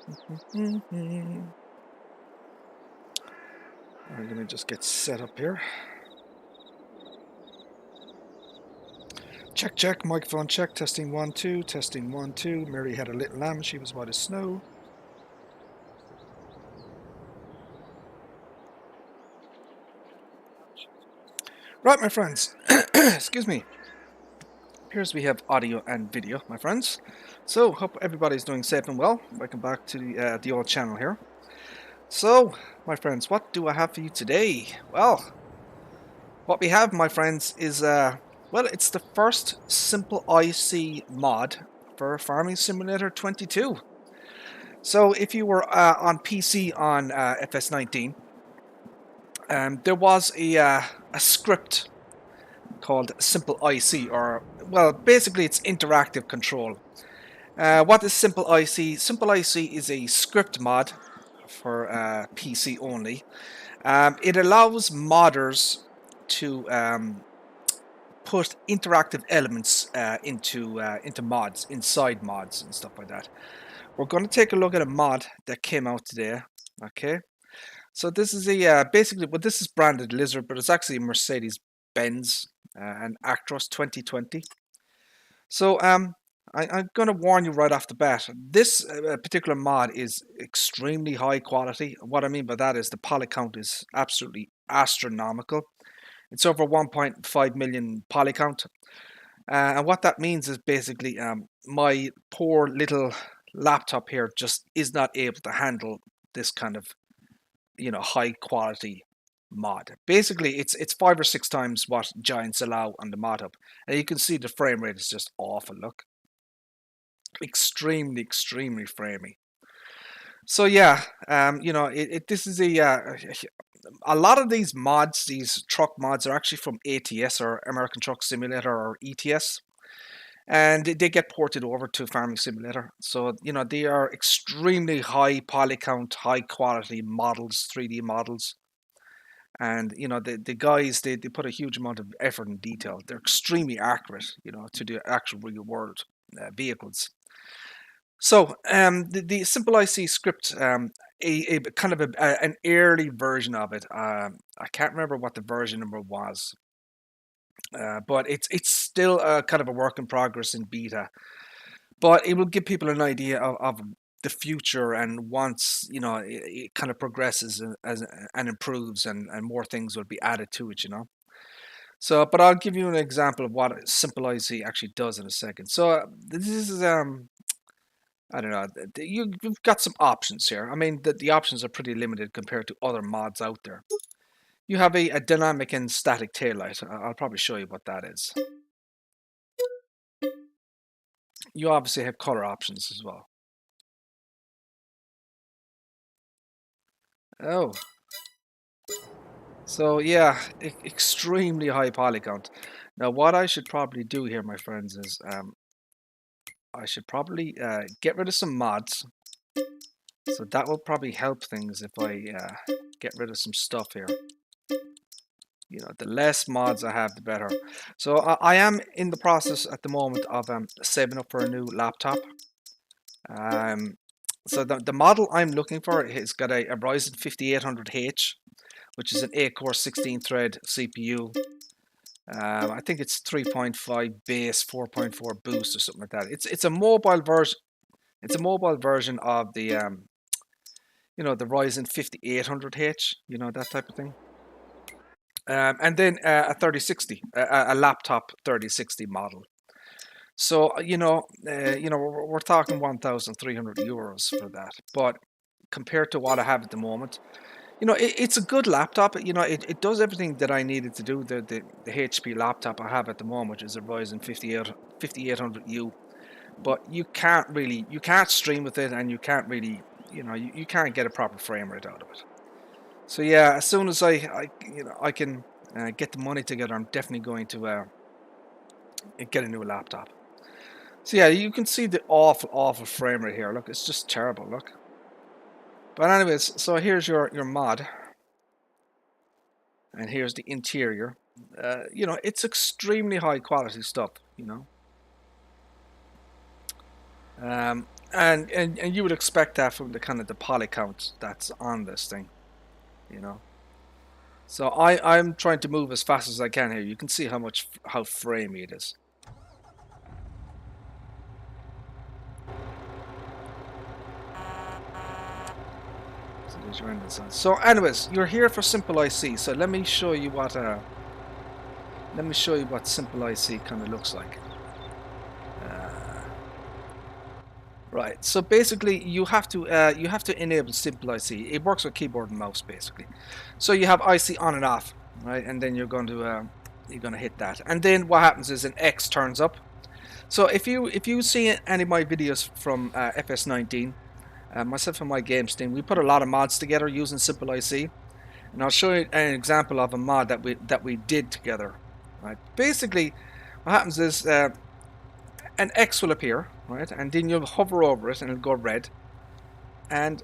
I'm gonna just get set up here. Check, check, microphone check, testing 1, 2, testing 1, 2. Mary had a little lamb, she was white as snow. Right, my friends, excuse me. Here's we have audio and video, my friends. So, hope everybody's doing safe and well. Welcome back to the old channel here. So, my friends, what do I have for you today? Well, what we have, my friends, is well, it's the first simple IC mod for Farming Simulator 22. So, if you were on PC on FS19, there was a script called Simple IC, or well, basically it's interactive control. What is Simple IC? Simple IC is a script mod for PC only. It allows modders to put interactive elements into mods, inside mods and stuff like that. We're going to take a look at a mod that came out today. Okay, so this is a basically, well, this is branded Lizard, but it's actually a Mercedes-Benz an Actros 2020. So I'm going to warn you right off the bat. This particular mod is extremely high quality. What I mean by that is the poly count is absolutely astronomical. It's over 1.5 million poly count. And what that means is basically my poor little laptop here just is not able to handle this kind of, high quality mod. Basically, it's 5 or 6 times what giants allow on the mod hub. And you can see the frame rate is just awful. Look, extremely framey. So yeah, this is a lot of these mods, these truck mods, are actually from ATS, or American Truck Simulator, or ETS, and they get ported over to Farming Simulator. So they are extremely high poly count, high quality models, 3D models, and the guys, they put a huge amount of effort and detail. They're extremely accurate, to the actual real world vehicles. So the Simple IC script, a kind of an early version of it. I can't remember what the version number was, but it's still kind of a work in progress in beta. But it will give people an idea of the future, and once it kind of progresses and improves, and more things will be added to it. So, but I'll give you an example of what Simple IC actually does in a second. So this is I don't know. You've got some options here. I mean, the options are pretty limited compared to other mods out there. You have a dynamic and static taillight. I'll probably show you what that is. You obviously have color options as well. Oh, so yeah, extremely high poly count. Now, what I should probably do here, my friends, is I should probably get rid of some mods. So that will probably help things if I get rid of some stuff here. The less mods I have, the better. So I am in the process at the moment of saving up for a new laptop. So the model I'm looking for has got a Ryzen 5800H, which is an 8-core 16-thread CPU. I think it's 3.5 base, 4.4 boost, or something like that. It's a mobile version. It's a mobile version of the the Ryzen 5800H, that type of thing. And then a 3060, a laptop 3060 model. So we're talking €1,300 for that. But compared to what I have at the moment, it's a good laptop. It does everything that I needed to do. The HP laptop I have at the moment, which is a Ryzen 5800U. But you can't stream with it, and you can't really, you can't get a proper frame rate out of it. So yeah, as soon as I can get the money together, I'm definitely going to get a new laptop. So yeah, you can see the awful frame rate here. Look, it's just terrible. Look. But anyways, so here's your mod, and here's the interior. It's extremely high quality stuff. And you would expect that from the kind of the poly count that's on this thing, you know. So I'm trying to move as fast as I can here. You can see how framey it is. So there's your end sound. So anyways, you're here for Simple IC. So let me show you what Simple IC kind of looks like. Right. So basically, you have to enable Simple IC. It works with keyboard and mouse basically. So you have IC on and off, right? And then you're going to hit that, and then what happens is an X turns up. So if you see any of my videos from FS19, myself and my games team, we put a lot of mods together using Simple IC, and I'll show you an example of a mod that we did together. Right. Basically, what happens is an X will appear, right, and then you'll hover over it and it'll go red, and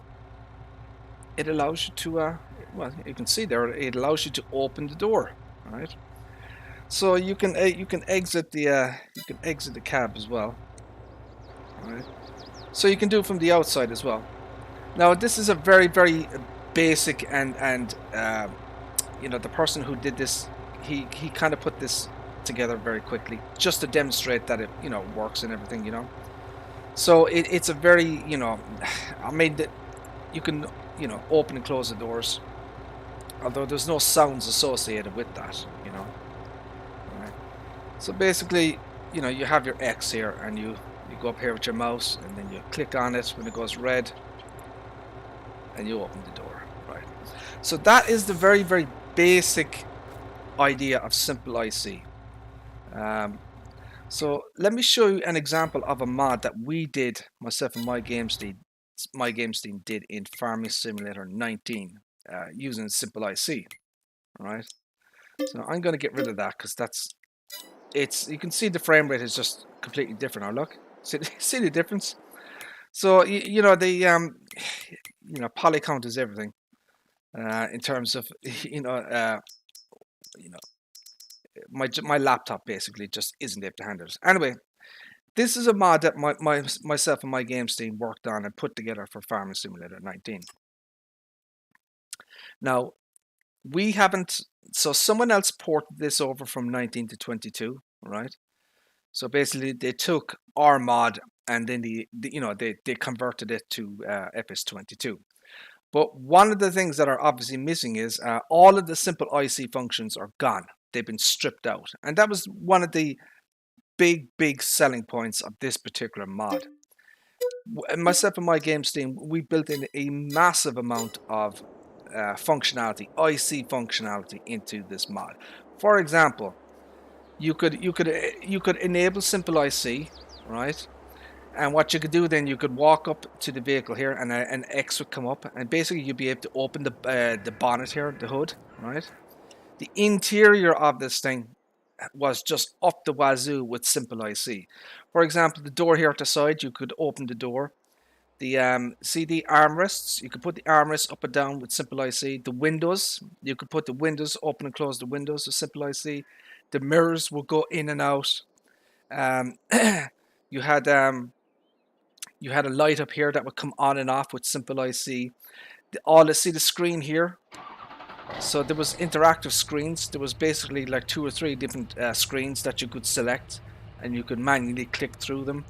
it allows you to well, you can see there, it allows you to open the door, right? So you can exit the cab as well, right? So you can do it from the outside as well. Now this is a very, very basic, and you know, the person who did this, he kind of put this together very quickly just to demonstrate that it, you know, works and everything, you know. So it's a very, you know, I mean that you can, you know, open and close the doors, although there's no sounds associated with that, you know. All right. So basically, you know, you have your X here, and you go up here with your mouse, and then you click on it when it goes red, and you open the door, right? So that is the very, very basic idea of Simple IC. So let me show you an example of a mod that we did, myself and my games team did in Farming Simulator 19 using Simple IC. Right. So I'm going to get rid of that because you can see the frame rate is just completely different. Now look, see the difference. So you know, the you know, poly count is everything in terms of you know my laptop basically just isn't able to handle it. Anyway, this is a mod that myself and my games team worked on and put together for Farming Simulator 19. Now, we haven't, so someone else ported this over from 19 to 22, right? So basically they took our mod and then they converted it to FS22. But one of the things that are obviously missing is all of the Simple IC functions are gone. They've been stripped out. And that was one of the big selling points of this particular mod. Myself and my games team, we built in a massive amount of functionality, IC functionality into this mod. For example, you could enable Simple IC, right? And what you could do then, you could walk up to the vehicle here, and an X would come up, and basically you'd be able to open the bonnet here, the hood, right? The interior of this thing was just up the wazoo with Simple IC. For example, the door here at the side, you could open the door. The see the armrests, you could put the armrests up and down with Simple IC. The windows, you could put the windows, open and close the windows with Simple IC. The mirrors will go in and out. You had a light up here that would come on and off with Simple IC. See the screen here. So there was interactive screens. There was basically like 2 or 3 different screens that you could select, and you could manually click through them.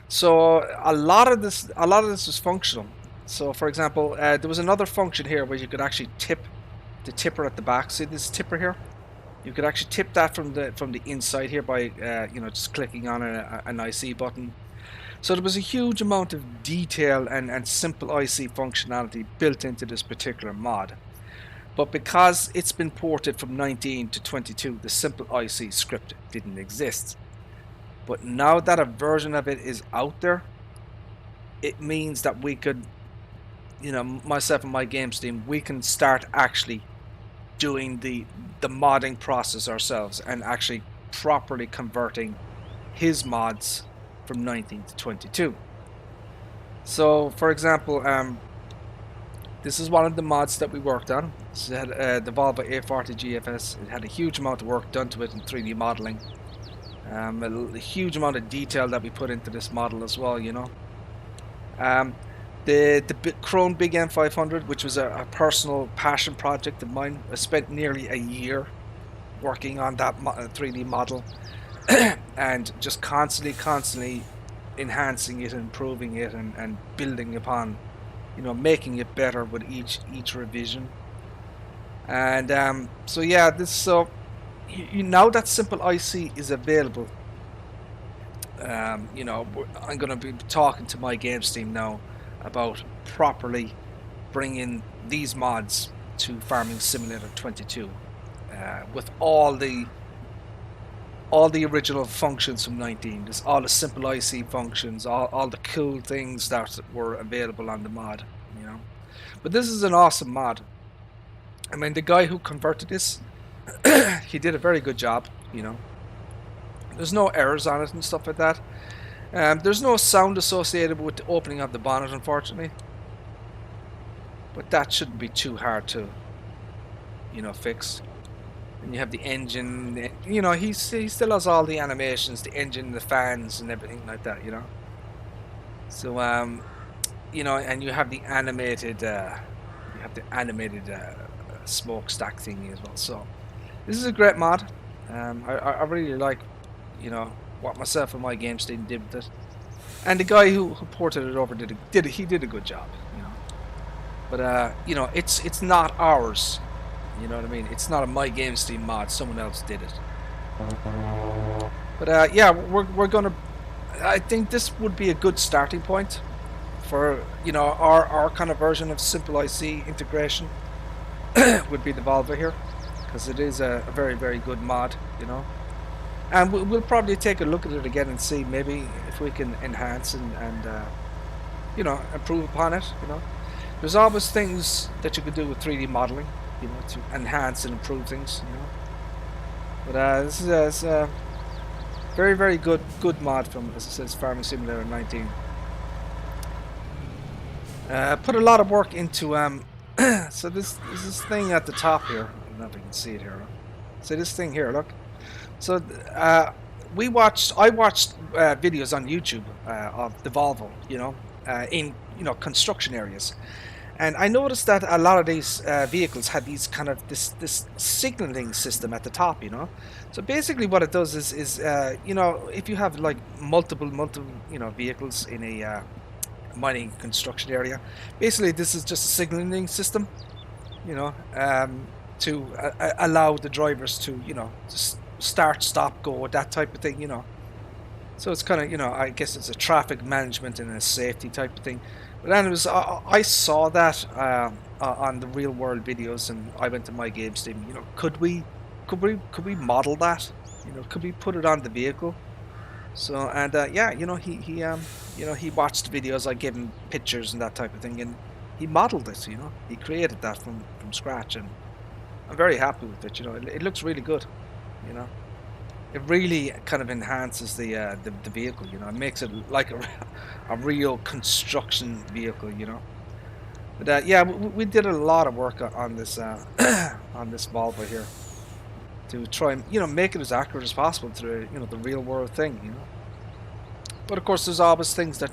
So a lot of this was functional. So for example, there was another function here where you could actually tip the tipper at the back. See this tipper here? You could actually tip that from the inside here by just clicking on an IC button. So there was a huge amount of detail and Simple IC functionality built into this particular mod. But because it's been ported from 19 to 22, the Simple IC script didn't exist. But now that a version of it is out there, it means that we could, myself and my games team, we can start actually doing the modding process ourselves and actually properly converting his mods from 19 to 22. So, for example, this is one of the mods that we worked on. This had the Volvo A40 GFS. It had a huge amount of work done to it in 3D modeling. A huge amount of detail that we put into this model as well, The Chrome Big M500, which was a personal passion project of mine. I spent nearly a year working on that 3D model and just constantly enhancing it, improving it, and building upon, making it better with each revision. And so yeah, now that Simple IC is available, I'm going to be talking to my games team now about properly bringing these mods to Farming Simulator 22 with all the original functions from 19. There's all the Simple IC functions, all the cool things that were available on the mod, But this is an awesome mod. I mean, the guy who converted this, he did a very good job, There's no errors on it and stuff like that. There's no sound associated with the opening of the bonnet, unfortunately. But that shouldn't be too hard to, fix. And you have the engine, he still has all the animations, the engine, the fans, and everything like that, So, and you have the animated, smokestack thingy as well. So, this is a great mod. I really like, what myself and my games team did with it, and the guy who ported it over did a good job, But it's not ours. You know what I mean? It's not a My Games Team mod. Someone else did it. But yeah, we're gonna. I think this would be a good starting point for our kind of version of Simple IC integration. Would be the Volvo here, because it is a very, very good mod, And we'll probably take a look at it again and see maybe if we can enhance and improve upon it. There's always things that you could do with 3D modeling, to enhance and improve things, But this is a very, very good mod from, as it says, Farming Simulator 19. Put a lot of work into so this thing at the top here. I don't know if you can see it here. So this thing here, look. So I watched videos on YouTube of the Volvo, in construction areas. And I noticed that a lot of these vehicles had these kind of this signaling system at the top, So basically, what it does is if you have like multiple vehicles in a mining construction area, basically this is just a signaling system, to allow the drivers to start, stop, go, that type of thing, So it's kind of I guess it's a traffic management and a safety type of thing. But anyways, I saw that on the real world videos, and I went to my games team. Could we model that? Could we put it on the vehicle? So and yeah, he watched videos. I gave him pictures and that type of thing, and he modeled it. He created that from scratch, and I'm very happy with it. It looks really good. It really kind of enhances the vehicle, It makes it like a real construction vehicle, But yeah, we did a lot of work on this on this Volvo here to try and make it as accurate as possible to the real world thing, But of course, there's always things that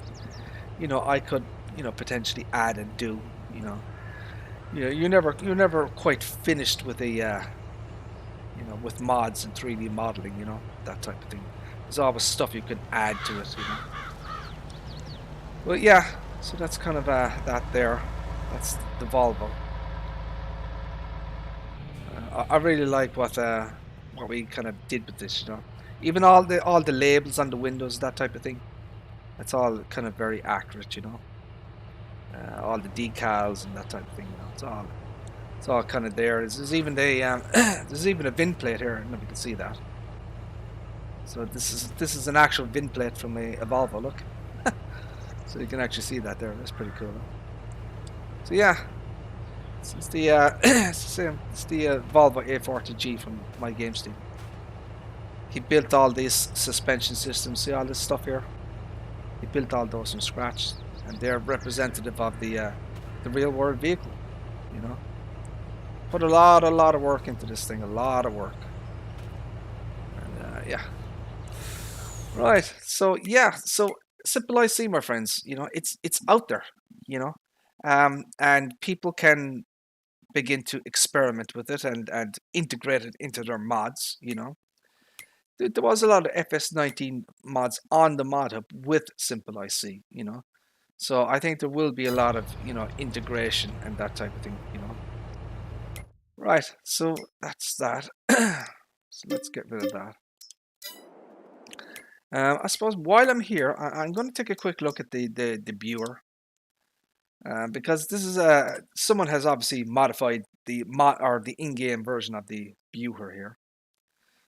I could potentially add and do, You're never quite finished with a with mods and 3D modeling, that type of thing. There's always stuff you could add to it, Well, yeah, so that's kind of that there. That's the Volvo. I really like what we kind of did with this, Even all the labels on the windows, that type of thing. That's all kind of very accurate, All the decals and that type of thing, It's all kind of there. There's even there's even a VIN plate here. I don't know if you can see that. So this is an actual VIN plate from a Volvo. Look, so you can actually see that there. That's pretty cool. So yeah, it's the Volvo A40G from my games team. He built all these suspension systems. See all this stuff here? He built all those from scratch, and they're representative of the real world vehicle. Put a lot of work into this thing, a lot of work. And yeah. Right, so yeah, so Simple IC, my friends. You know, it's out there. You know, and people can begin to experiment with it and integrate it into their mods. You know, there was a lot of FS19 mods on the mod hub with Simple IC. You know, so I think there will be a lot of integration and that type of thing. You know, right? So that's that. So let's get rid of that. I suppose while I'm here, I'm going to take a quick look at the viewer. Because this is someone has obviously modified the in-game version of the viewer here.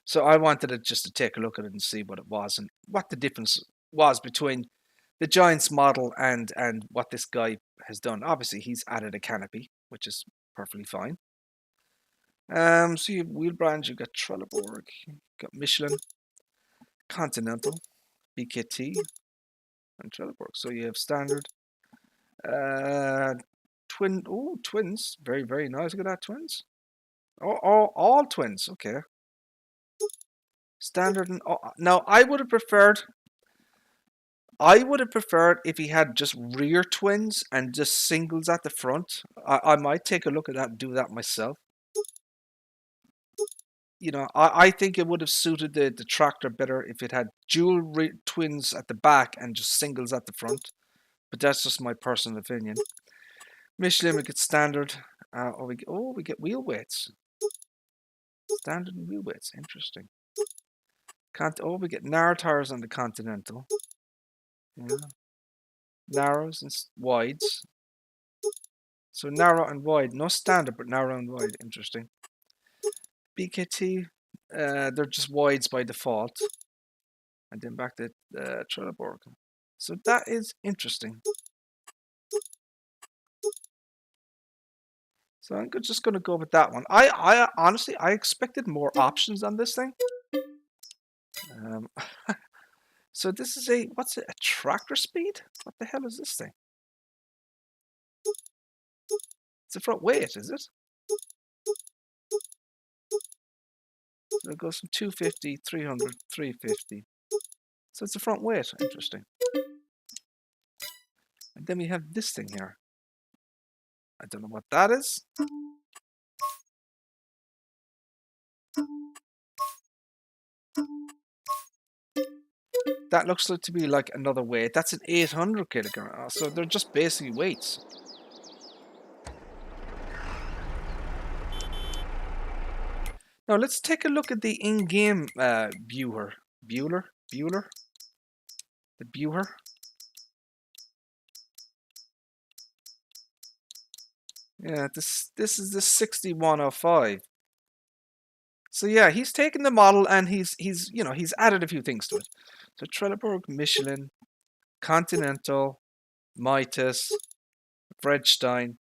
So I wanted it just to take a look at it and see what it was and what the difference was between the Giants model and what this guy has done. Obviously, he's added a canopy, which is perfectly fine. So you have wheel brands, you've got Trelleborg, you've got Michelin, Continental, BKT, and Trelleborg. So you have standard. Twins. Very, very nice. Look at that, twins. All twins. Okay. Standard and now I would have preferred if he had just rear twins and just singles at the front. I might take a look at that and do that myself. You know, I think it would have suited the tractor better if it had dual twins at the back and just singles at the front. But that's just my personal opinion. Michelin, we get standard. We get wheel weights. Standard and wheel weights. Interesting. We get narrow tires on the Continental. Yeah. Narrows and wides. So narrow and wide. No standard, but narrow and wide. Interesting. BKT, they're just wides by default. And then back to Trelleborg. So that is interesting. So I'm just going to go with that one. I honestly, I expected more options on this thing. So this is what's it, a tractor speed? What the hell is this thing? It's a front weight, is it? So it goes from 250, 300, 350. So it's a front weight. Interesting. And then we have this thing here. I don't know what that is. That looks like to be like another weight. That's an 800 kilogram. So they're just basically weights. Now let's take a look at the in-game viewer. Bueller? The viewer. Yeah, this is the 6105. So yeah, he's taken the model and he's added a few things to it. So Trelleborg, Michelin, Continental, Mitas, Vredstein.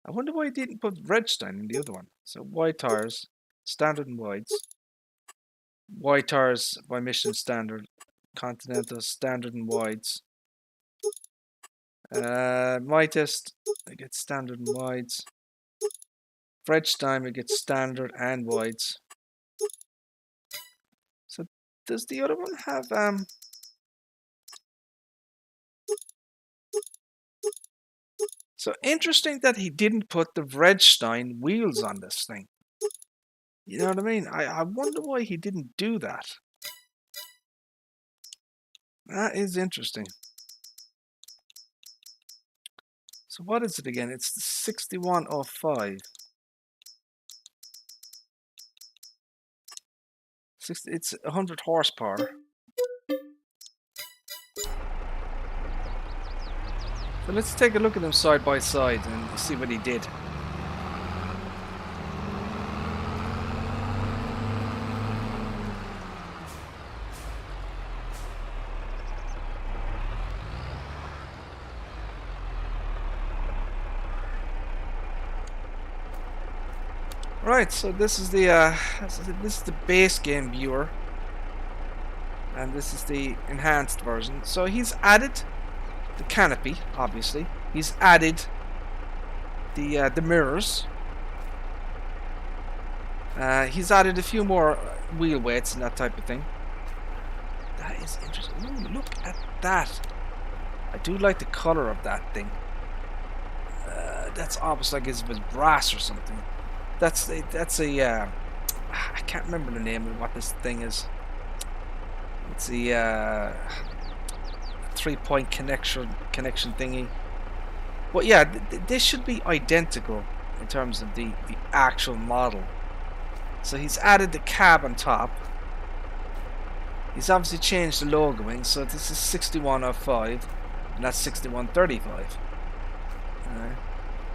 I wonder why he didn't put Vredstein in the other one. So wide tires, standard and wides. Wide tires by Michelin standard, Continental standard and wides. Mitas, I get standard and wides. Vredstein, we get standard and wides. So does the other one have So interesting that he didn't put the Vredstein wheels on this thing. You know what I mean? I wonder why he didn't do that. That is interesting. So what is it again? It's the 6105. It's 100 horsepower. So let's take a look at them side by side and see what he did. Right, so this is the base game viewer, and this is the enhanced version. So he's added the canopy, obviously. He's added the mirrors. He's added a few more wheel weights and that type of thing. That is interesting. Ooh, look at that. I do like the color of that thing. That's almost like it's brass or something. That's a I can't remember the name of what this thing is. It's the 3-point connection thingy. But yeah, this should be identical in terms of the actual model. So he's added the cab on top. He's obviously changed the logoing, so this is 6105 and that's 6135.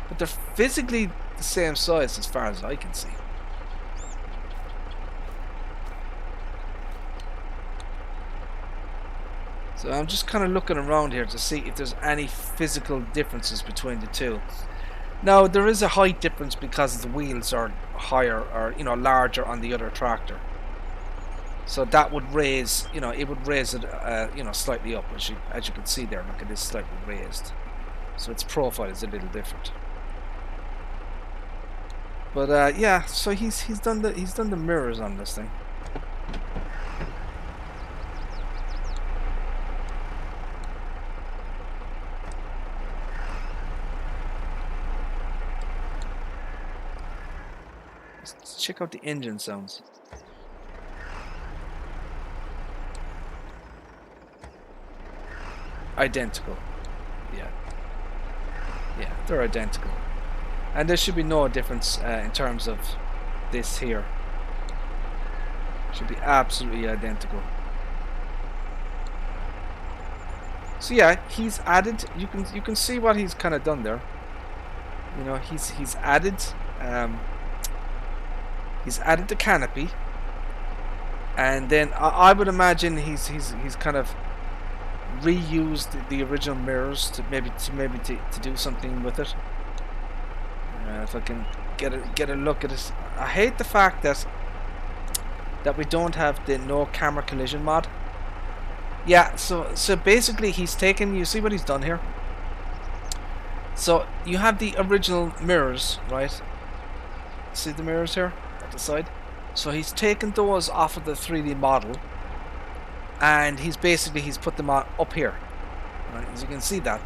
But they're physically the same size as far as I can see. So I'm just kind of looking around here to see if there's any physical differences between the two. Now there is a height difference because the wheels are higher, or larger on the other tractor. So that would raise, it would raise it, slightly up, as you can see there. Look, it is slightly raised, so its profile is a little different. But yeah, so he's done the mirrors on this thing. Let's check out the engine sounds. Identical. Yeah, they're identical. And there should be no difference in terms of this here. Should be absolutely identical. So yeah, he's added. You can see what he's kind of done there. He's added. He's added the canopy, and then I would imagine he's kind of reused the original mirrors to maybe do something with it. If I can get a look at it. I hate the fact that we don't have the no camera collision mod. Yeah, so basically he's taken, you see what he's done here? So you have the original mirrors, right? See the mirrors here at the side? So he's taken those off of the 3D model, and he's put them on up here. Right? As you can see, that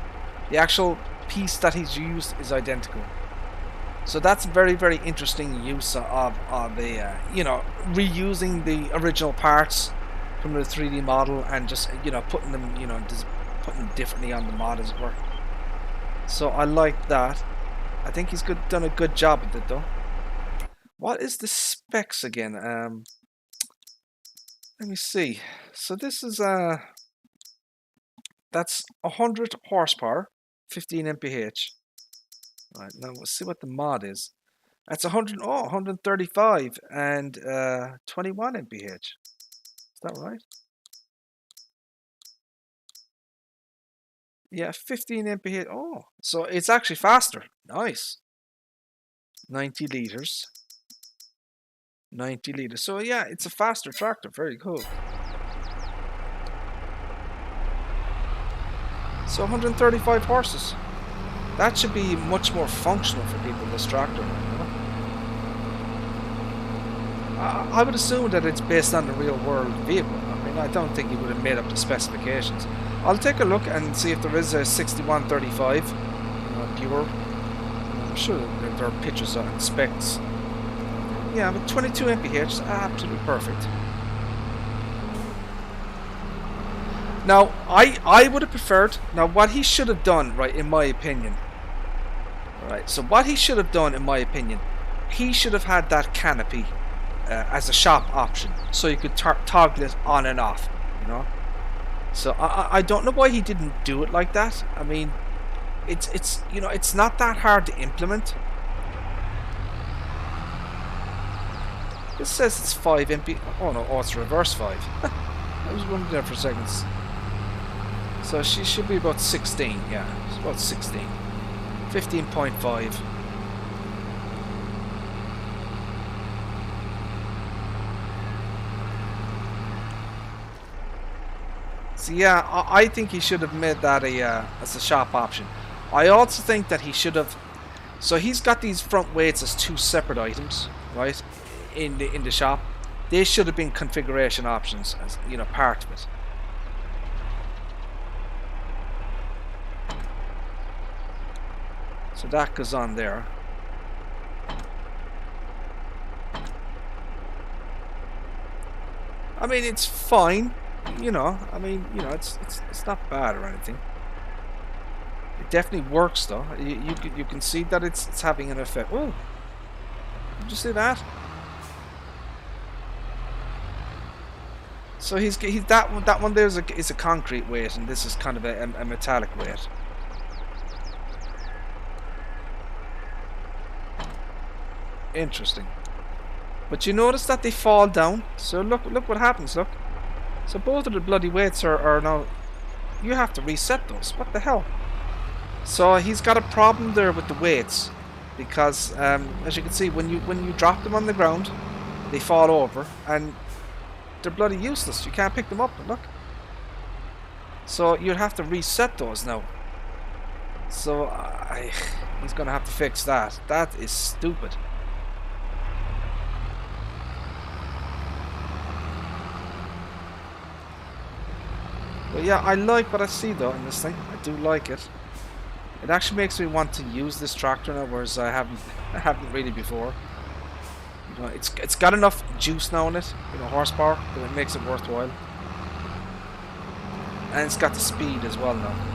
the actual piece that he's used is identical. So that's very, very interesting use of the reusing the original parts from the 3D model and just putting them differently on the mod, as it were. So I like that. I think he's done a good job with it though. What is the specs again? Let me see. So this is that's 100 horsepower, 15 mph. Right, now we'll see what the mod is. That's 135 and 21 mph. Is that right? Yeah, 15 mph. Oh, so it's actually faster. Nice. 90 liters. 90 liters. So yeah, it's a faster tractor. Very cool. So 135 horses. That should be much more functional for people, this tractor. I would assume that it's based on the real world vehicle. I mean, I don't think he would have made up the specifications. I'll take a look and see if there is a 6135 pure. I'm sure there are pictures and specs. Yeah, but 22 mph is absolutely perfect. Now, I would have preferred, now what he should have done, right, in my opinion, right, so what he should have done, in my opinion, he should have had that canopy as a shop option, so you could toggle it on and off, So I don't know why he didn't do it like that. I mean, it's not that hard to implement. It says it's 5 MP. Oh no, it's reverse 5. I was wondering there for seconds. So she should be about 16, yeah, it's about 16. 15.5. So yeah, I think he should have made that as a shop option. I also think that he should have. So he's got these front weights as two separate items, right? In the shop, they should have been configuration options, as part of it. So that goes on there. I mean, it's fine, you know. I mean, you know, it's not bad or anything. It definitely works though. You can see that it's having an effect. Oh, did you see that? So he's that one there is a concrete weight, and this is kind of a metallic weight. Interesting. But you notice that they fall down. So look what happens. Look. So both of the bloody weights are now. You have to reset those. What the hell? So he's got a problem there with the weights, because as you can see, when you drop them on the ground, they fall over and they're bloody useless. You can't pick them up. Look. So you'd have to reset those now. So he's gonna have to fix that. That is stupid. But yeah, I like what I see though in this thing. I do like it. It actually makes me want to use this tractor now, whereas I haven't really before. You know, it's got enough juice now in it, you know, horsepower, that it makes it worthwhile. And it's got the speed as well now.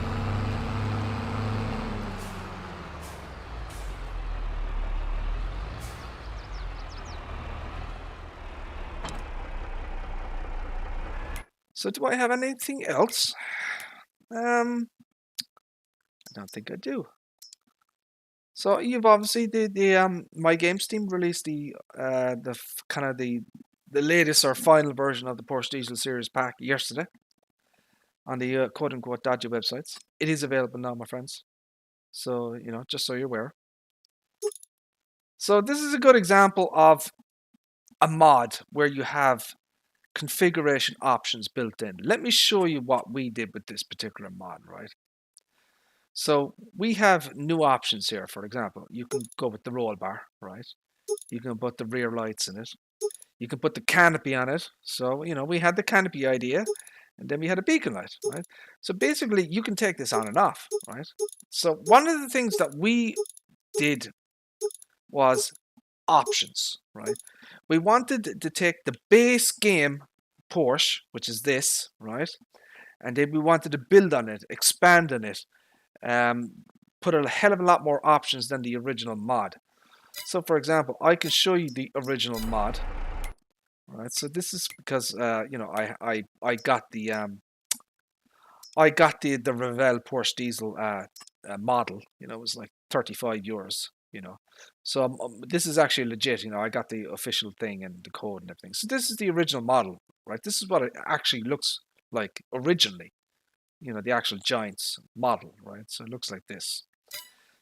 So do I have anything else? I don't think I do. So you've obviously the My Games team released the kind of the latest or final version of the Porsche Diesel Series pack yesterday on the quote unquote dodgy websites. It is available now, my friends. So you know, just so you're aware. So this is a good example of a mod where you have configuration options built in. Let me show you what we did with this particular mod, right? So we have new options here. For example, you can go with the roll bar, right? You can put the rear lights in it. You can put the canopy on it. So, you know, we had the canopy idea, and then we had a beacon light, right? So basically, you can take this on and off, right? So one of the things that we did was options, right? We wanted to take the base game Porsche, which is this, right? And then we wanted to build on it, expand on it, put a hell of a lot more options than the original mod. So, for example, I can show you the original mod. Right. So this is because you know, I got the Revell Porsche Diesel model. You know, it was like €35. You know, so this is actually legit. You know, I got the official thing and the code and everything. So this is the original model, right? This is what it actually looks like originally. You know, the actual Giants model, right? So it looks like this.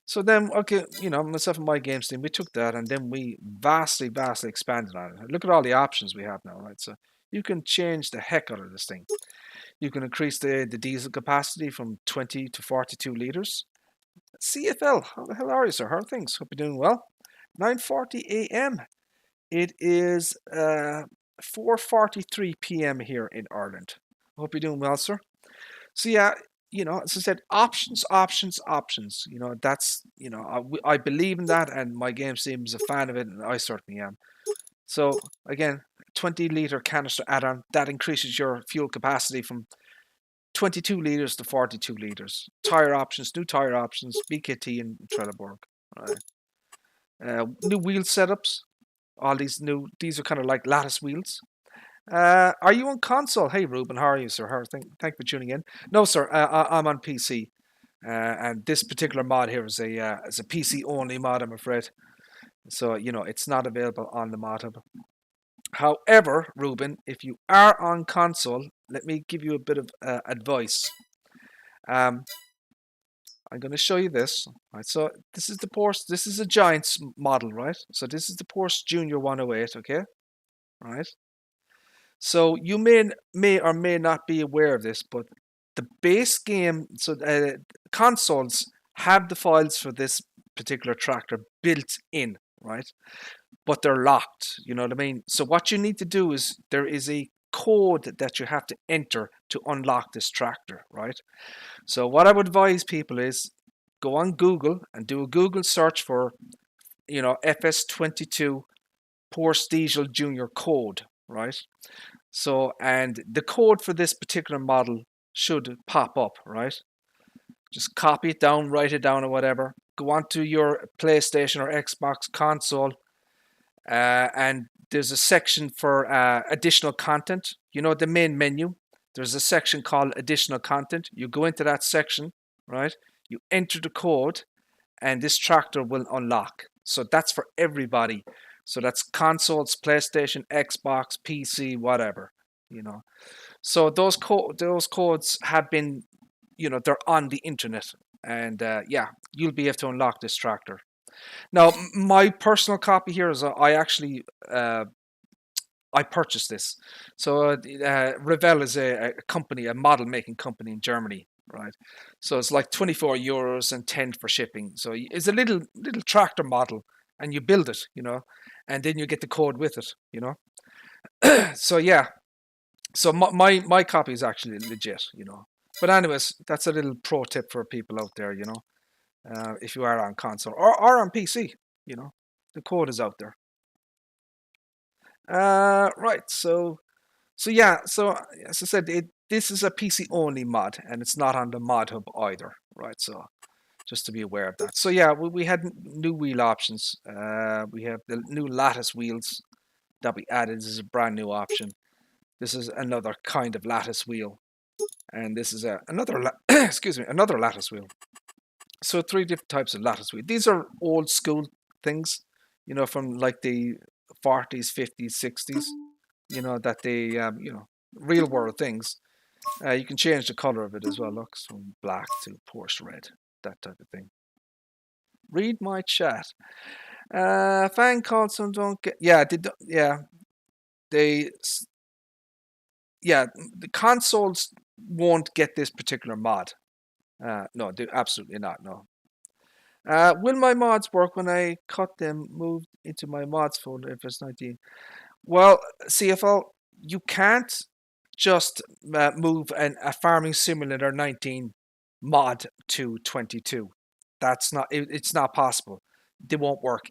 So then, okay, you know, myself and My Games team, we took that and then we vastly expanded on it. Look at all the options we have now, right? So you can change the heck out of this thing. You can increase the diesel capacity from 20 to 42 liters. CFL, how the hell are you, sir? How are things? Hope you're doing well. 9:40 a.m. It is 4:43 p.m. here in Ireland. Hope you're doing well, sir. So yeah, you know, as I said, options. You know, that's, you know, I believe in that, and My Games team is a fan of it, and I certainly am. So again, 20-liter canister add-on that increases your fuel capacity from 22 liters to 42 liters. Tire options, new tire options, BKT and Trelleborg. New wheel setups. All these are kind of like lattice wheels. Are you on console? Hey, Ruben, how are you, sir? Thank you for tuning in. No, sir, I'm on PC, and this particular mod here is a PC only mod, I'm afraid. So you know, it's not available on the mod hub. However, Ruben, if you are on console, let me give you a bit of advice. I'm going to show you this. Right, so this is the Porsche. This is a Giants model, right? So this is the Porsche Junior 108. Okay, right. So you may or may not be aware of this, but the base game, so consoles have the files for this particular tractor built in, right? But they're locked. You know what I mean? So what you need to do is there is a code that you have to enter to unlock this tractor, right? So what I would advise people is go on Google and do a Google search for, FS22 Porsche Diesel Junior code, right? So, and the code for this particular model should pop up, right? Just copy it down, write it down, or whatever. Go onto your PlayStation or Xbox console, and there's a section for additional content. You know, the main menu. There's a section called additional content. You go into that section, right? You enter the code, and this tractor will unlock. So that's for everybody. So that's consoles, PlayStation, Xbox, PC, whatever. You know. So those codes have been, they're on the internet, and yeah, you'll be able to unlock this tractor. Now, my personal copy here is I actually I purchased this. So Revell is a company, a model making company in Germany, right? So it's like 24 euros and 10 for shipping. So it's a little tractor model, and you build it, and then you get the code with it. So yeah, so my copy is actually legit. But anyways, that's a little pro tip for people out there, if you are on console or on PC, the code is out there. Right. So yeah. So as I said, this is a PC only mod, and it's not on the mod hub either. Right. So just to be aware of that. So yeah, we had new wheel options. We have the new lattice wheels that we added. This is a brand new option. This is another kind of lattice wheel, and this is another excuse me, another lattice wheel. So 3 different types of lattice wheel. These are old school things, from like the 40s, 50s, 60s. That they real world things. You can change the color of it as well. Looks from black to Porsche red, that type of thing. Read my chat. Fan called some don't get. Yeah, they the consoles won't get this particular mod. No, they absolutely not. No. Will my mods work when I cut them, moved into my mods folder if it's 19? Well, CFL, you can't just move a farming simulator 19 mod to 22. That's not. It's not possible. They won't work.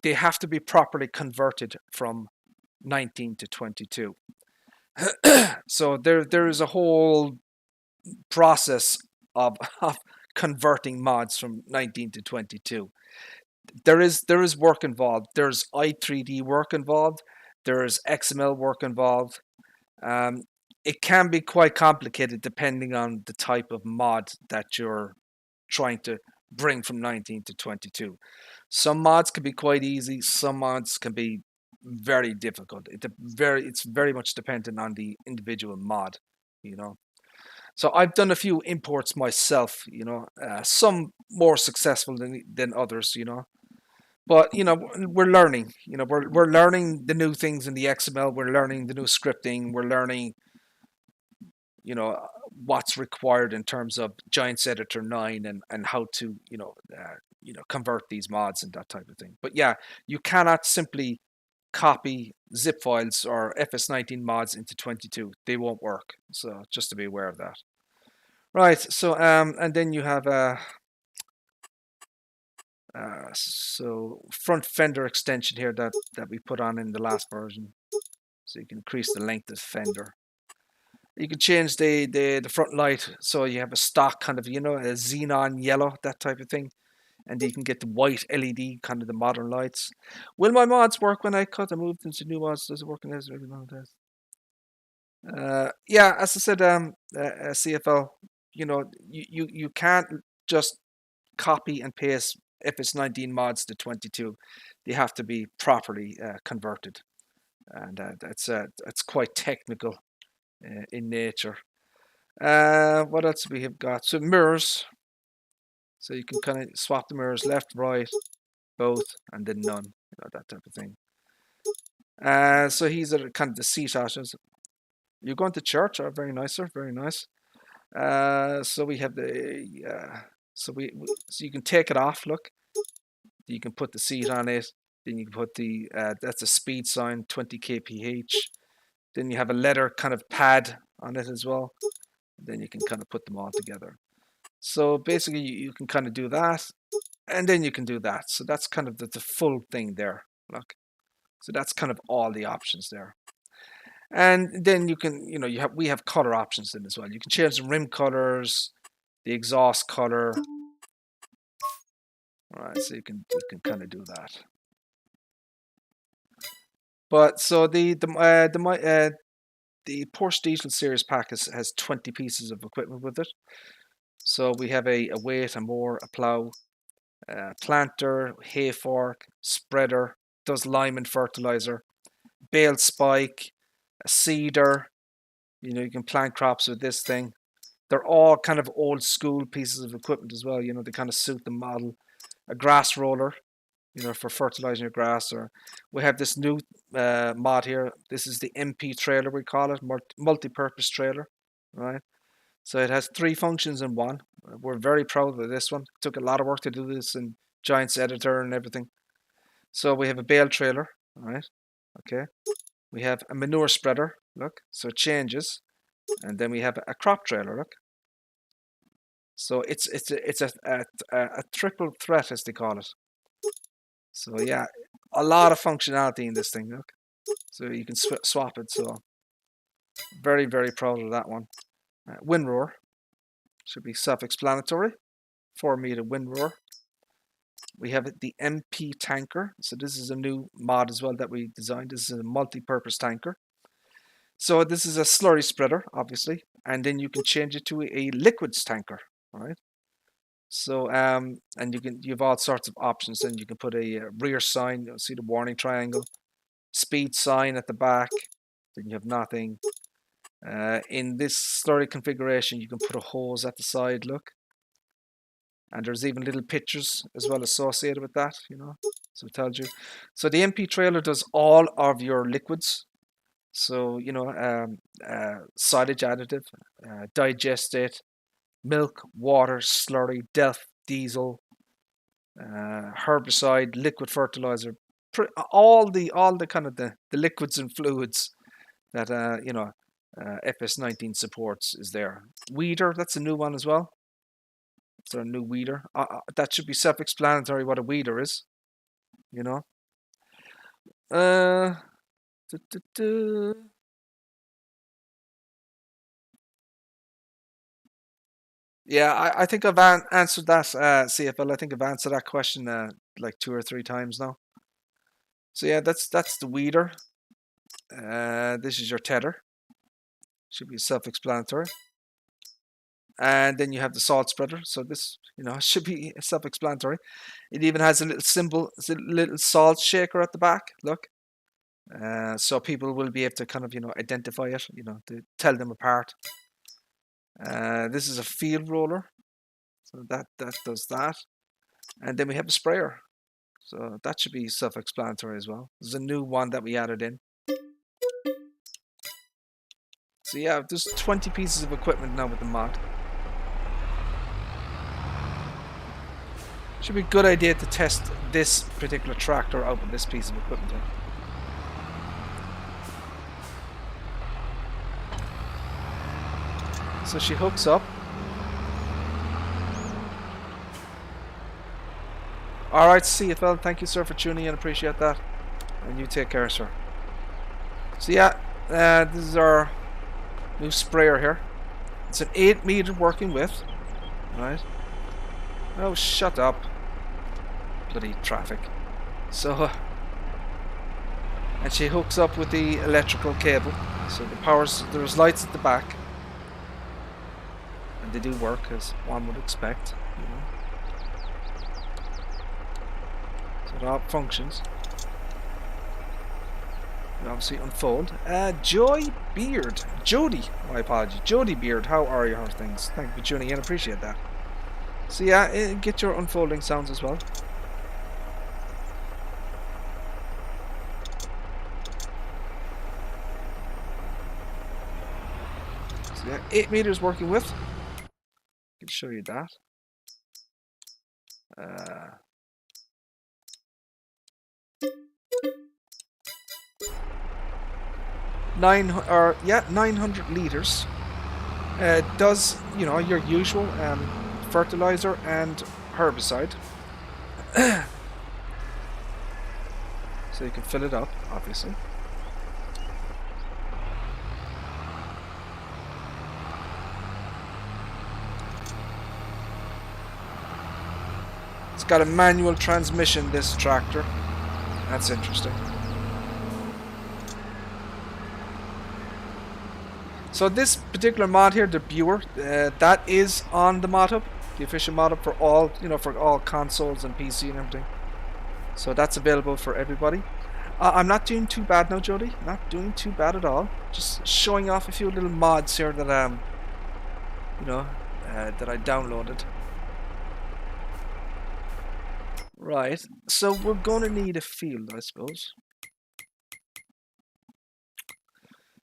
They have to be properly converted from 19 to 22. So there is a whole process of converting mods from 19 to 22. There is work involved. There's i3D work involved. There's XML work involved. It can be quite complicated depending on the type of mod that you're trying to bring from 19 to 22. Some mods can be quite easy. Some mods can be very difficult. It's very much dependent on the individual mod. So I've done a few imports myself. Some more successful than others. But we're learning. We're learning the new things in the XML. We're learning the new scripting. We're learning, what's required in terms of Giants Editor 9 and how to convert these mods and that type of thing. But yeah, you cannot simply copy zip files or FS19 mods into 22. They won't work. So just to be aware of that. Right. So and then you have so front fender extension here that we put on in the last version, so you can increase the length of the fender. You can change the front light, so you have a stock kind of a xenon yellow, that type of thing, and you can get the white LED, kind of the modern lights. Will my mods work when I cut and move into new mods? Does it work in this? Yeah, as I said, CFL, you can't just copy and paste FS19 mods to 22. They have to be properly converted, and that's quite technical in nature. What else we have got? So mirrors. So you can kind of swap the mirrors left, right, both, and then none. That type of thing. So he's at kind of the seat options. You're going to church? Oh, very nice, sir. Very nice. So we have so you can take it off. Look, you can put the seat on it. Then you can put that's a speed sign, 20 kph. Then you have a leather kind of pad on it as well. Then you can kind of put them all together. So basically you can kind of do that, and then you can do that. So that's kind of the full thing there. Look. So that's kind of all the options there. And then you can, we have color options in as well. You can change the rim colors, the exhaust color. All right, so you can kind of do that. But so the Porsche Diesel Series pack has 20 pieces of equipment with it. So we have a weight, a mower, a plow, planter, hay fork, spreader, does lime and fertilizer, bale spike, a seeder. You can plant crops with this thing. They're all kind of old school pieces of equipment as well. They kind of suit the model. A grass roller, for fertilizing your grass. Or we have this new mod here. This is the MP trailer, we call it, multi-purpose trailer, right? So it has 3 functions in one. We're very proud of this one. It took a lot of work to do this in Giants Editor and everything. So we have a bale trailer, right? Okay. We have a manure spreader, look, so it changes. And then we have a crop trailer, look. So it's a triple threat, as they call it. So yeah, a lot of functionality in this thing, look. So you can swap it. So very, very proud of that one. Wind roar should be self-explanatory. 4-meter wind roar. We have the MP tanker. So this is a new mod as well that we designed. This is a multi-purpose tanker. So this is a slurry spreader, obviously, and then you can change it to a liquids tanker, right? So and you have all sorts of options. Then you can put a rear sign. You'll see the warning triangle, speed sign at the back. Then you have nothing. In this slurry configuration, you can put a hose at the side. Look, and there's even little pictures as well associated with that. So it tells you. So the MP trailer does all of your liquids. So, silage additive, digestate, milk, water, slurry, diesel, herbicide, liquid fertilizer, all the kind of the liquids and fluids that, FS19 supports is there. Weeder, that's a new one as well. It's a new weeder. That should be self-explanatory what a weeder is, Yeah, I think I've answered that, CFL. I think I've answered that question like 2 or 3 times now. So yeah, that's the weeder. This is your tether. Should be self-explanatory. And then you have the salt spreader. So this, should be self-explanatory. It even has a little symbol, it's a little salt shaker at the back. Look. So people will be able to kind of, identify it, to tell them apart. This is a field roller. So that does that. And then we have a sprayer. So that should be self-explanatory as well. There's a new one that we added in. So yeah, there's 20 pieces of equipment now with the mod. Should be a good idea to test this particular tractor out with this piece of equipment. So she hooks up. Alright, CFL, thank you, sir, for tuning in. Appreciate that. And you take care, sir. So yeah, this is our new sprayer here. It's an 8-meter working width. Right? Oh, shut up. Bloody traffic. So, and she hooks up with the electrical cable. So the powers, there's lights at the back. And they do work, as one would expect. So it all functions. We obviously unfold. Jody Beard. My apologies. Jody Beard, how are you? How are things? Thank you for tuning in. Appreciate that. So yeah, get your unfolding sounds as well. So yeah, 8 meters working with. I can show you that. 900 liters. Does your usual fertilizer and herbicide. So you can fill it up, obviously. It's got a manual transmission, this tractor. That's interesting. So this particular mod here, the Viewer, that is on the mod hub, the official mod hub for all, for all consoles and PC and everything. So that's available for everybody. I'm not doing too bad now, Jody. Not doing too bad at all. Just showing off a few little mods here that that I downloaded. Right. So we're going to need a field, I suppose.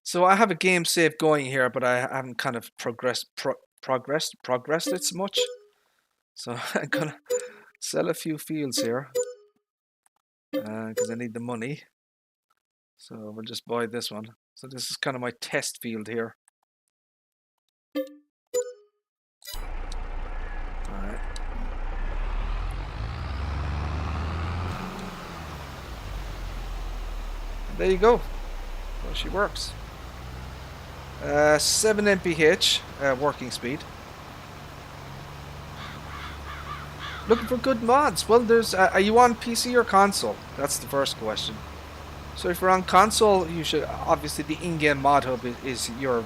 So I have a game save going here, but I haven't kind of progressed it so much. So I'm gonna sell a few fields here because I need the money. So we'll just buy this one. So this is kind of my test field here. Alright. There you go. Well, she works. 7 mph working speed. Looking for good mods. Well, there's. Are you on PC or console? That's the first question. So if you're on console, you should obviously the in-game mod hub is your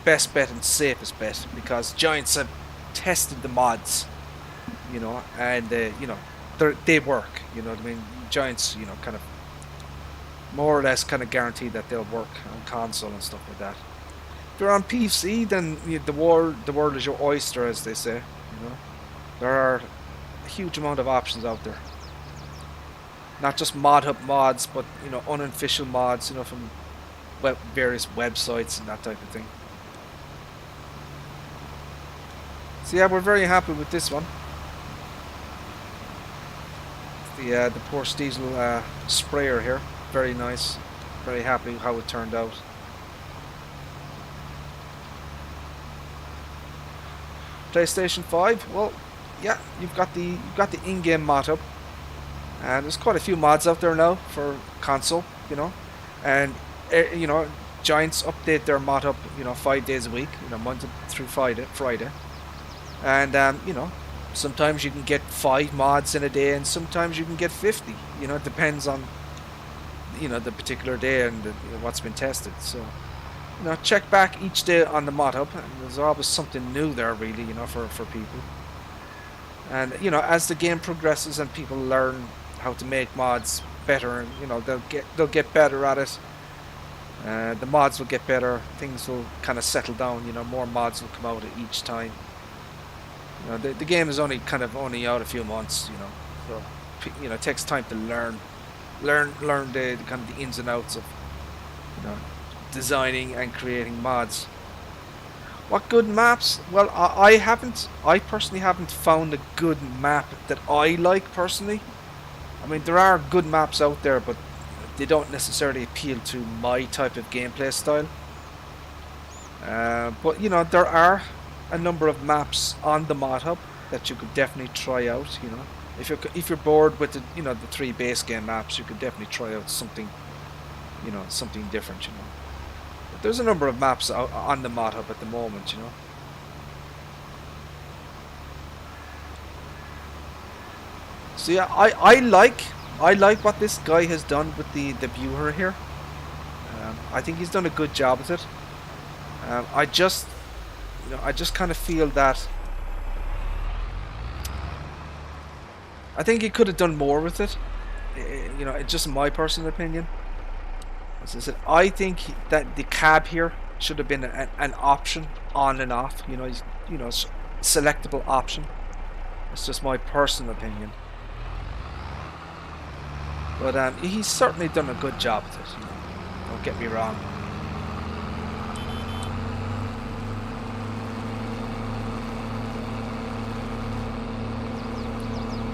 best bet and safest bet because Giants have tested the mods, and they work. You know what I mean? Giants, kind of more or less kind of guaranteed that they'll work on console and stuff like that. If you're on PC, then the world is your oyster, as they say. There are a huge amount of options out there. Not just mod hub mods, but unofficial mods, from various websites and that type of thing. So yeah, we're very happy with this one. The Porsche diesel sprayer here, very nice. Very happy how it turned out. PlayStation 5, well, yeah, you've got the in-game mod hub, and there's quite a few mods out there now for console, and Giants update their mod hub, 5 days a week, Monday through Friday, and sometimes you can get 5 mods in a day, and sometimes you can get 50. It depends on the particular day and what's been tested. So. Check back each day on the mod hub, and there's always something new there, really, for people. And as the game progresses and people learn how to make mods better, and they'll get better at it. The mods will get better. Things will kind of settle down. More mods will come out each time. The game is only out a few months. So it takes time to learn the kind of the ins and outs of designing and creating mods. What good maps? Well, I personally haven't found a good map that I like personally. I mean, there are good maps out there, but they don't necessarily appeal to my type of gameplay style. But there are a number of maps on the mod hub that you could definitely try out. If you're bored with the 3 base game maps, you could definitely try out something something different. But there's a number of maps out on the mod hub at the moment. So yeah, I like what this guy has done with the viewer here. I think he's done a good job with it. I just kind of feel that I think he could have done more with it. It's just my personal opinion. As I said, I think that the cab here should have been an option on and off. Selectable option. It's just my personal opinion. But he's certainly done a good job with it. Don't get me wrong.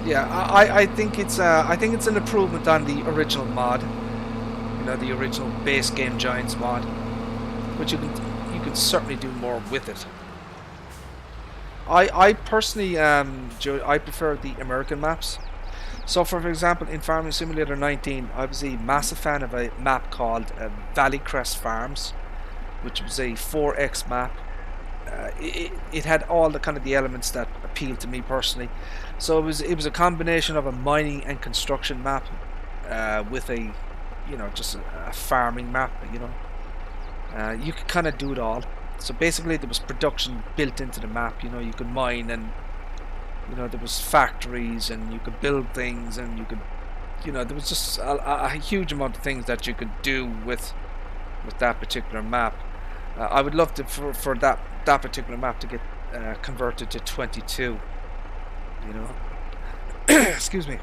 Yeah, I think it's an improvement on the original mod. The original base game Giants mod, but you can certainly do more with it. I personally I prefer the American maps. So for example, in Farming Simulator 19, I was a massive fan of a map called Valley Crest Farms, which was a 4x map. It had all the kind of the elements that appealed to me personally. So it was a combination of a mining and construction map with a, you know, just a farming map. You know, you could kind of do it all. So basically, there was production built into the map. You know, you could mine, and you know, there was factories, and you could build things, and you could, you know, there was just a huge amount of things that you could do with that particular map. I would love to for that particular map to get converted to 22. You know, excuse me.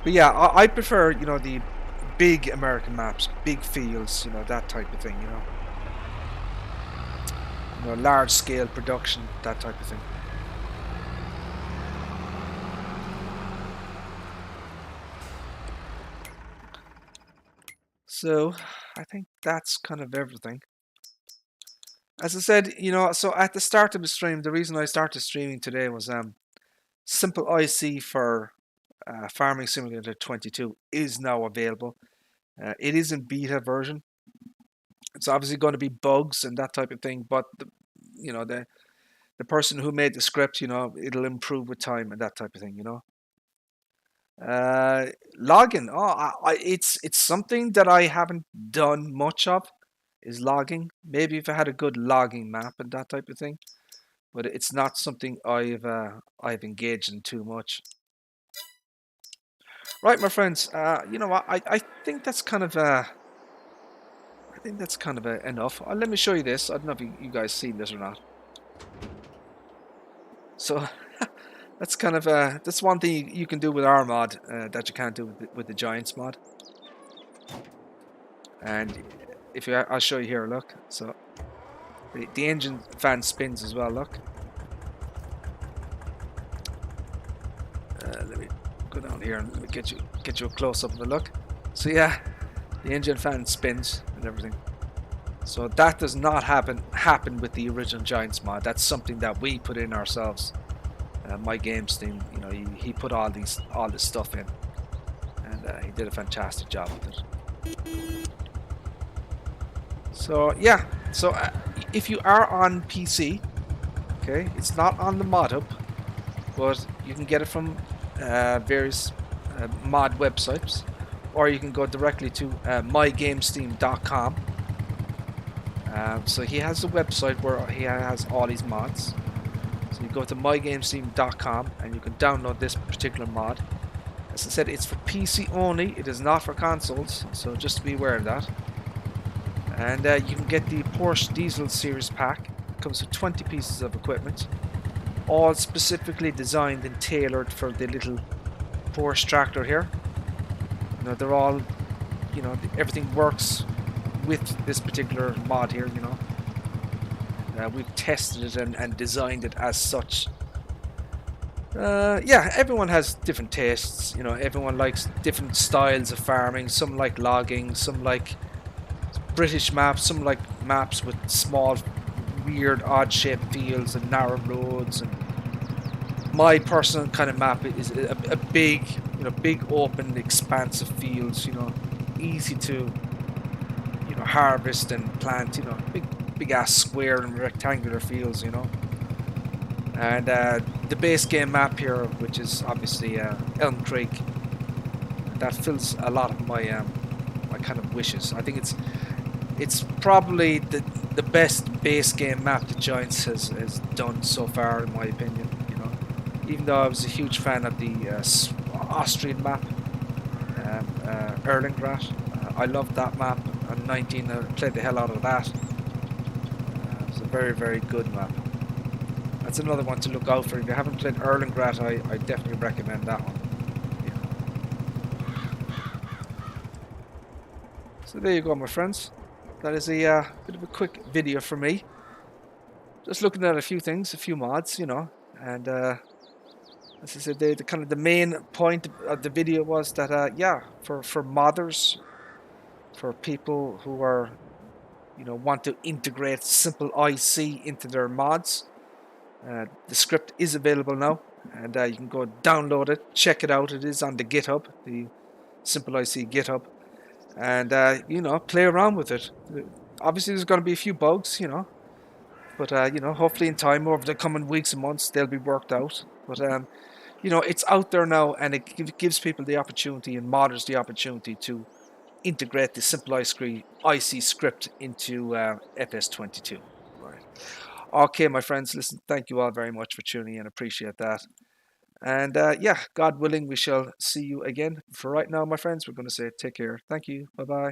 But yeah, I prefer, you know, the big American maps, big fields, you know, that type of thing. You know, large scale production, that type of thing. So I think that's kind of everything. As I said, you know, so at the start of the stream, the reason I started streaming today was Simple IC for Farming Simulator 22 is now available. It is in beta version. It's obviously going to be bugs and that type of thing, but you know, the person who made the script, you know, it'll improve with time and that type of thing, you know. Logging, it's something that I haven't done much of, is logging. Maybe if I had a good logging map and that type of thing, but it's not something I've engaged in too much. Right, my friends. You know what? I think that's kind of enough. Let me show you this. I don't know if you guys seen this or not. So that's kind of that's one thing you can do with our mod that you can't do with the Giants mod. And if you, I'll show you here. Look, so the engine fan spins as well. Look. Let me go down here and let me get you a close up of the look. So yeah, the engine fan spins and everything. So that does not happen with the original Giants mod. That's something that we put in ourselves. My games team, you know, he put all this stuff in, and he did a fantastic job with it. So yeah, so if you are on PC, okay, it's not on the mod hub, but you can get it from various mod websites, or you can go directly to mygamesteam.com. So he has a website where he has all these mods. So you go to mygamesteam.com and you can download this particular mod. As I said, it's for PC only. It is not for consoles, so just be aware of that. And you can get the Porsche Diesel Series pack. It comes with 20 pieces of equipment, all specifically designed and tailored for the little Porsche tractor here. You know, they're all, you know, everything works with this particular mod here, you know. We've tested it and designed it as such. Yeah, everyone has different tastes, you know, everyone likes different styles of farming. Some like logging, some like British maps, some like maps with small, weird, odd-shaped fields and narrow roads. And my personal kind of map is a big, you know, big open, expansive fields, you know, easy to, you know, harvest and plant, you know, big ass square and rectangular fields, you know. And the base game map here, which is obviously Elm Creek, that fills a lot of my my kind of wishes. I think it's probably the best base game map that Giants has done so far, in my opinion. You know, even though I was a huge fan of the Austrian map, Erlengracht. I loved that map. On 19, I played the hell out of that. It's a very, very good map. That's another one to look out for. If you haven't played Erlengracht, I definitely recommend that one. Yeah. So there you go, my friends. That is a bit of a quick video for me. Just looking at a few things, a few mods, you know. And as I said, the kind of the main point of the video was that yeah, for modders, for people who are, you know, want to integrate simple IC into their mods, The script is available now, and you can go download it, check it out. It is on the GitHub, the Simple IC GitHub, and play around with it. Obviously, there's going to be a few bugs, but hopefully in time over the coming weeks and months they'll be worked out. But it's out there now, and it gives people the opportunity and modders the opportunity to integrate the Simple IC script into FS22. Right. Okay, my friends, listen, thank you all very much for tuning in. Appreciate that. And God willing, we shall see you again. For right now, my friends, we're going to say take care. Thank you. Bye bye.